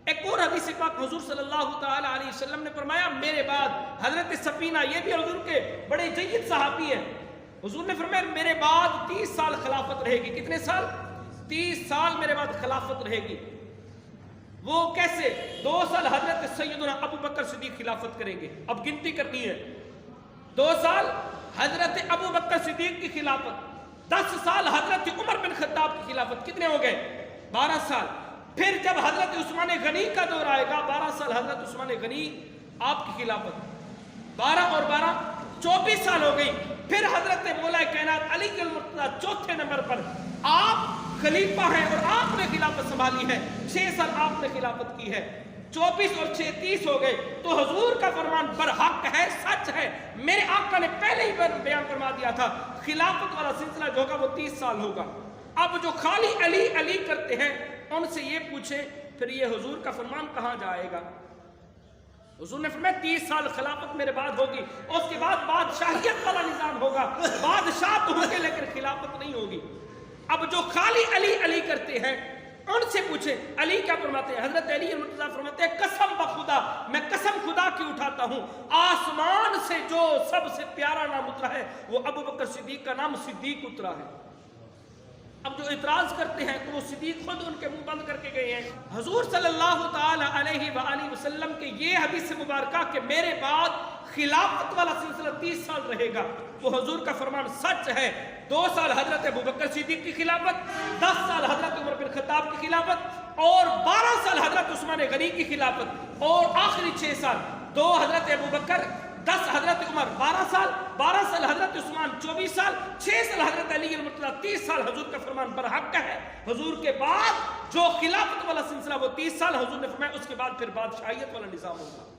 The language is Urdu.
ایک اور حدیث پاک حضور صلی اللہ تعالی علیہ وسلم نے فرمایا میرے بعد حضرت سفینہ، یہ بھی حضور کے بڑے جید صحابی ہیں، حضور نے فرمایا میرے بعد 30 سال خلافت رہے گی۔ کتنے سال؟ 30 سال میرے بعد خلافت رہے گی۔ وہ کیسے؟ 2 سال حضرت سیدنا ابو بکر صدیق خلافت کریں گے، اب گنتی کرنی ہے۔ 2 سال حضرت ابو بکر صدیق کی خلافت، 10 سال حضرت عمر بن خطاب کی خلافت، کتنے ہو گئے؟ 12 سال۔ پھر جب حضرت عثمان غنی کا دور آئے گا، 12 سال حضرت عثمان غنی آپ کی خلافت، 12 اور 12 24 سال ہو گئی۔ پھر حضرت مولا کائنات علی المرتضیٰ چوتھے نمبر پر آپ خلیفہ ہیں اور آپ نے خلافت سنبھالی ہے، 6 سال آپ نے خلافت کی ہے، 24 اور 6 30 ہو گئے۔ تو حضور کا فرمان برحق ہے، سچ ہے۔ میرے آقا نے پہلے ہی بیان فرما دیا تھا خلافت والا سلسلہ جو ہوگا وہ 30 سال ہوگا۔ اب جو خالی علی علی کرتے ہیں ان سے یہ پوچھیں پھر یہ حضور کا فرمان کہاں جائے گا؟ حضور نے فرمایا 30 سال خلافت میرے بعد ہوگی، اس کے بعد بادشاہیت والا نظام ہوگا، بادشاہ تو ہوں گے لیکن خلافت نہیں ہوگی۔ اب جو خالی علی علی کرتے ہیں ان سے پوچھیں علی کیا فرماتے ہیں؟ حضرت علی المرتضیٰ فرماتے ہیں قسم بخدا، میں قسم خدا کی اٹھاتا ہوں، آسمان سے جو سب سے پیارا نام اترا ہے وہ ابو بکر صدیق کا نام صدیق اترا ہے۔ اب جو اعتراض کرتے ہیں تو وہ صدیق خود ان کے منہ بند کر کے گئے ہیں۔ حضور صلی اللہ تعالی علیہ وآلہ وسلم کے یہ حدیث مبارکہ کہ میرے بعد خلافت والا سلسلہ 30 سال رہے گا، وہ حضور کا فرمان سچ ہے۔ 2 سال حضرت ابو بکر صدیق کی خلافت، 10 سال حضرت عمر بن خطاب کی خلافت اور 12 سال حضرت عثمان غنی کی خلافت اور آخری 6 سال 2 حضرت ابو بکر، 10 حضرت عمر، 12 سال حضرت عثمان، 24 سال، 6 سال حضرت علی المرتضیٰ، 30 سال حضور کا فرمان برحق ہے۔ حضور کے بعد جو خلافت والا سلسلہ وہ 30 سال، حضور نے فرمایا اس کے بعد پھر بادشاہیت والا نظام ہوگا۔